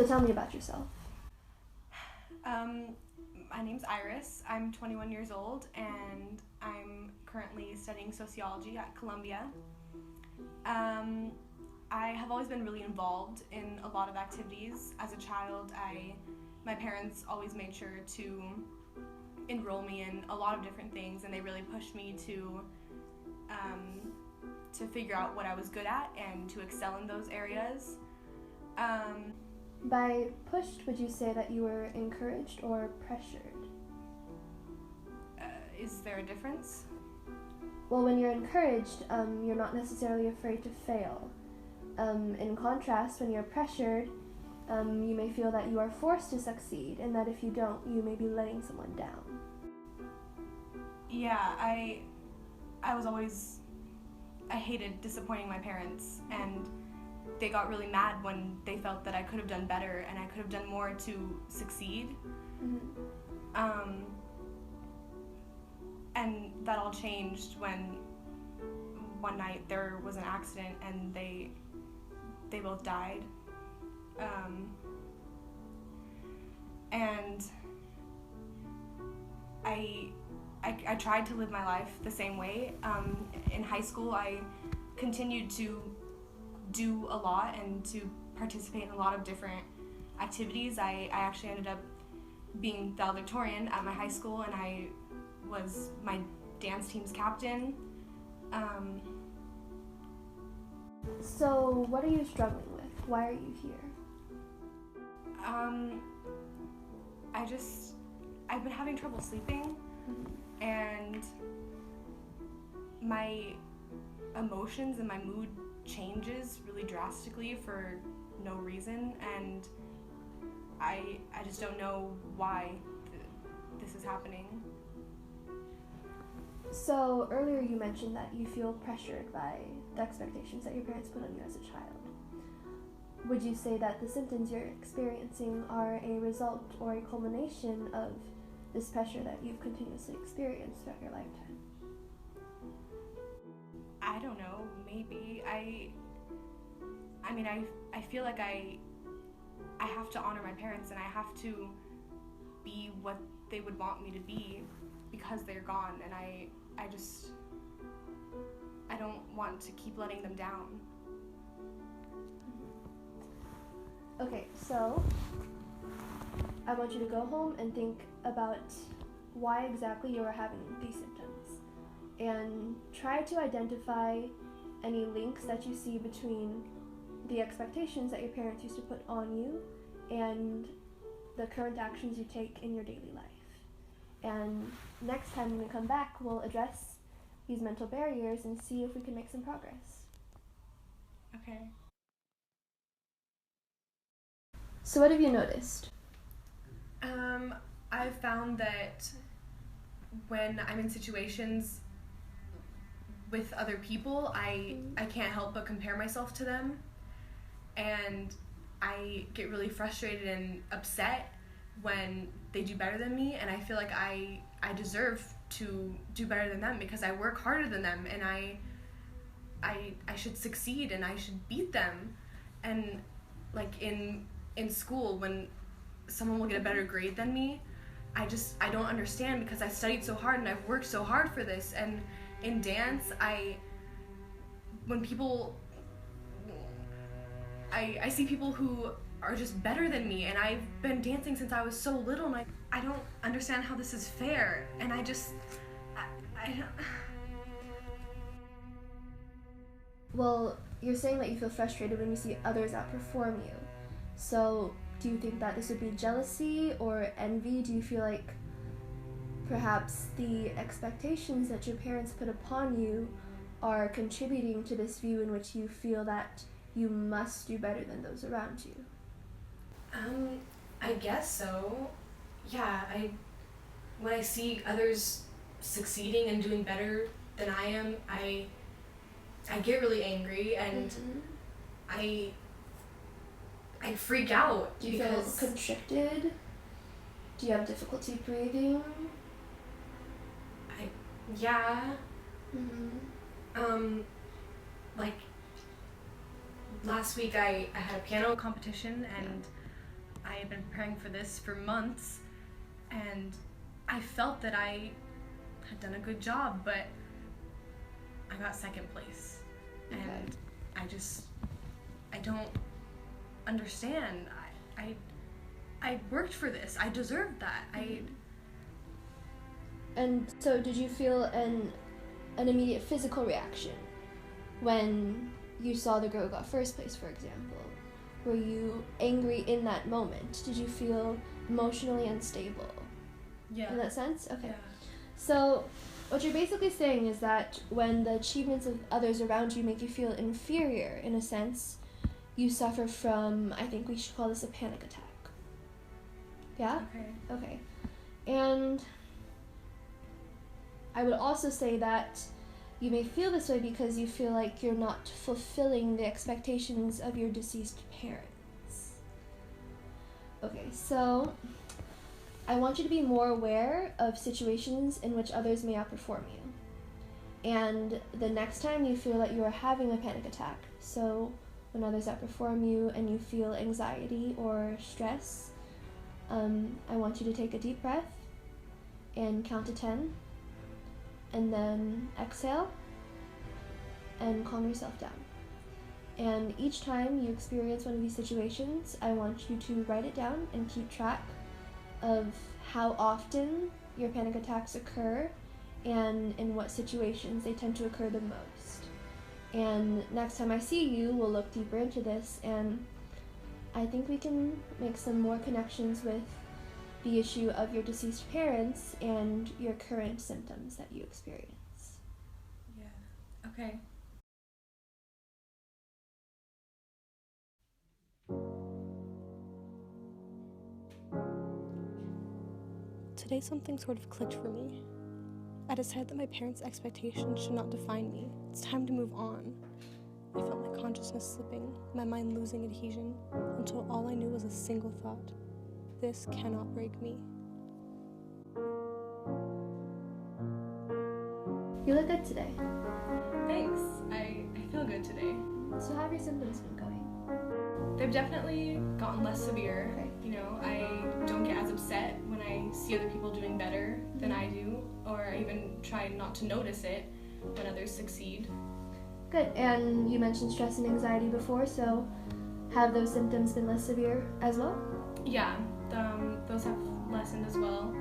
So tell me about yourself. My name's Iris. I'm 21 years old, and I'm currently studying sociology at Columbia. I have always been really involved in a lot of activities. As a child, my parents always made sure to enroll me in a lot of different things, and they really pushed me to figure out what I was good at and to excel in those areas. By pushed, would you say that you were encouraged or pressured? Is there a difference? Well, when you're encouraged, you're not necessarily afraid to fail. In contrast, when you're pressured, you may feel that you are forced to succeed, and that if you don't, you may be letting someone down. Yeah, I hated disappointing my parents, and they got really mad when they felt that I could have done better and I could have done more to succeed. Mm-hmm. And that all changed when one night there was an accident and they both died. And I tried to live my life the same way. In high school, I continued to do a lot and to participate in a lot of different activities. I actually ended up being valedictorian at my high school, and I was my dance team's captain. So what are you struggling with? Why are you here? I've been having trouble sleeping, and my emotions and my mood changes really drastically for no reason, and I just don't know why this is happening. So earlier you mentioned that you feel pressured by the expectations that your parents put on you as a child. Would you say that the symptoms you're experiencing are a result or a culmination of this pressure that you've continuously experienced throughout your lifetime? I don't know, maybe. I feel like I have to honor my parents, and I have to be what they would want me to be because they're gone, and I don't want to keep letting them down. Okay, so I want you to go home and think about why exactly you are having these symptoms, and try to identify any links that you see between the expectations that your parents used to put on you and the current actions you take in your daily life. And next time when we come back, we'll address these mental barriers and see if we can make some progress. Okay. So what have you noticed? I've found that when I'm in situations with other people, I can't help but compare myself to them, and I get really frustrated and upset when they do better than me, and I feel like I deserve to do better than them because I work harder than them, and I should succeed and I should beat them. And like in school, when someone will get a better grade than me, I don't understand because I studied so hard and I've worked so hard for this. And in dance, when people, I see people who are just better than me, and I've been dancing since I was so little, and I don't understand how this is fair, and I don't. Well, you're saying that you feel frustrated when you see others outperform you. So do you think that this would be jealousy or envy? Do you feel like perhaps the expectations that your parents put upon you are contributing to this view in which you feel that you must do better than those around you? I guess so. Yeah, when I see others succeeding and doing better than I am, I get really angry, and I freak out. Do you feel constricted? Do you have difficulty breathing? Yeah. Like last week I had a piano competition, and I had been preparing for this for months, and I felt that I had done a good job, but I got second place. Okay. And I don't understand. I worked for this. I deserved that. And so did you feel an immediate physical reaction when you saw the girl who got first place, for example? Were you angry in that moment? Did you feel emotionally unstable? Yeah. In that sense? Okay. Yeah. So what you're basically saying is that when the achievements of others around you make you feel inferior, in a sense, you suffer from, I think we should call this a panic attack. Yeah? Okay. Okay. And I would also say that you may feel this way because you feel like you're not fulfilling the expectations of your deceased parents. Okay, so I want you to be more aware of situations in which others may outperform you. And the next time you feel that you are having a panic attack, so when others outperform you and you feel anxiety or stress, I want you to take a deep breath and count to 10, and then exhale and calm yourself down. And each time you experience one of these situations, I want you to write it down and keep track of how often your panic attacks occur and in what situations they tend to occur the most. And next time I see you, we'll look deeper into this, and I think we can make some more connections with the issue of your deceased parents and your current symptoms that you experience. Yeah. Okay. Today something sort of clicked for me. I decided that my parents' expectations should not define me. It's time to move on. I felt my consciousness slipping, my mind losing adhesion, until all I knew was a single thought. This cannot break me. You look good today. Thanks. I feel good today. So how have your symptoms been going? They've definitely gotten less severe. Okay. You know, I don't get as upset when I see other people doing better than I do, or I even try not to notice it when others succeed. Good. And you mentioned stress and anxiety before, so have those symptoms been less severe as well? Yeah, those have lessened as well.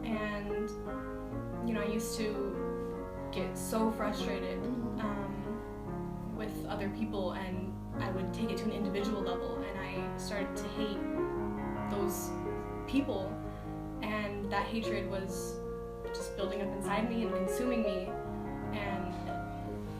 And, you know, I used to get so frustrated with other people, and I would take it to an individual level, and I started to hate those people, and that hatred was just building up inside me and consuming me, and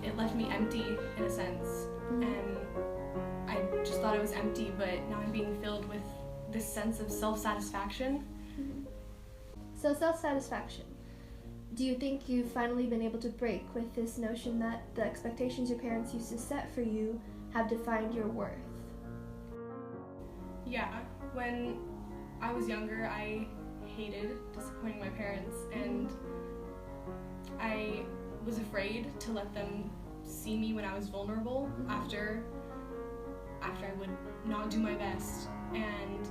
it left me empty in a sense. And I just thought I was empty, but now I'm being filled with this sense of self-satisfaction. So self-satisfaction. Do you think you've finally been able to break with this notion that the expectations your parents used to set for you have defined your worth? Yeah, when I was younger, I hated disappointing my parents, and I was afraid to let them see me when I was vulnerable after I would not do my best, and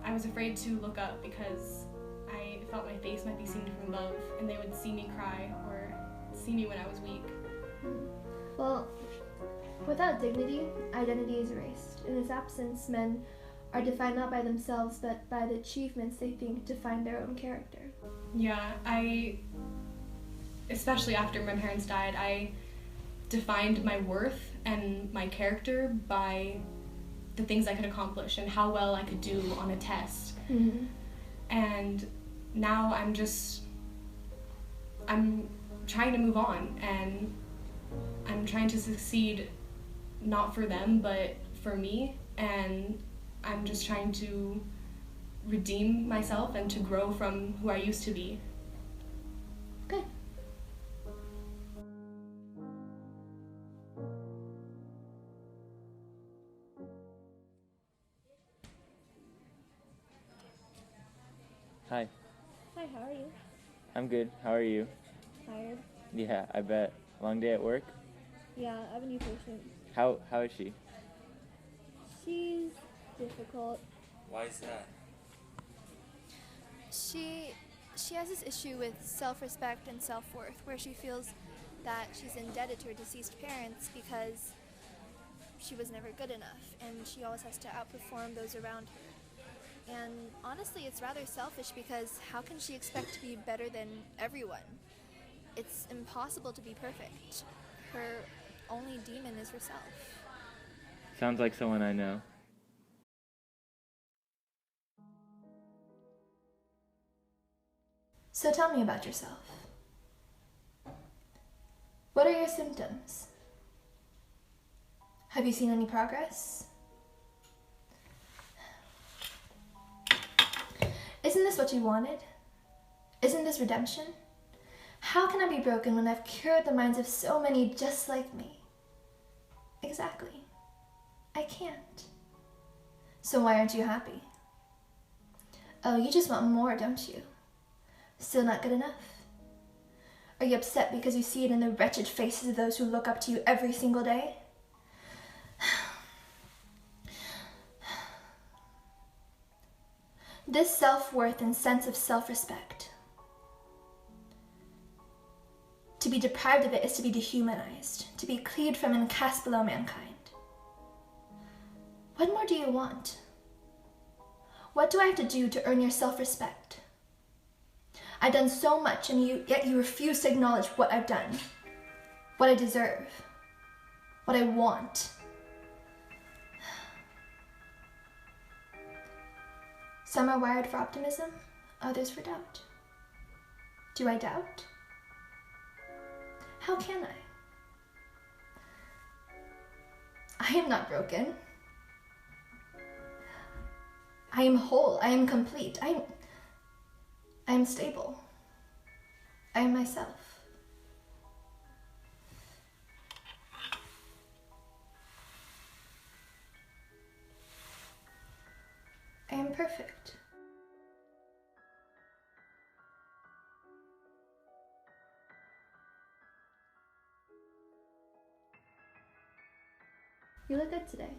I was afraid to look up because I felt my face might be seen from above, and they would see me cry or see me when I was weak. Well, without dignity, identity is erased. In its absence, men are defined not by themselves, but by the achievements they think define their own character. Yeah, especially after my parents died, I defined my worth and my character by the things I could accomplish and how well I could do on a test. And now I'm trying to move on, and I'm trying to succeed not for them, but for me, and I'm just trying to redeem myself and to grow from who I used to be. Good. Hi, Hi, how are you? I'm good. How are you? Tired? Yeah, I bet. Long day at work? Yeah, I have a new patient. How is she? She's difficult. Why is that? She has this issue with self-respect and self-worth, where she feels that she's indebted to her deceased parents because she was never good enough, and she always has to outperform those around her. And honestly, it's rather selfish because how can she expect to be better than everyone? It's impossible to be perfect. Her only demon is herself. Sounds like someone I know. So tell me about yourself. What are your symptoms? Have you seen any progress? Isn't this what you wanted? Isn't this redemption? How can I be broken when I've cured the minds of so many just like me? Exactly. I can't. So why aren't you happy? Oh, you just want more, don't you? Still not good enough? Are you upset because you see it in the wretched faces of those who look up to you every single day? This self-worth and sense of self-respect. To be deprived of it is to be dehumanized, to be cleaved from and cast below mankind. What more do you want? What do I have to do to earn your self-respect? I've done so much, and yet you refuse to acknowledge what I've done, what I deserve, what I want. Some are wired for optimism, others for doubt. Do I doubt? How can I? I am not broken. I am whole. I am complete. I am stable. I am myself. I am perfect. You look good today.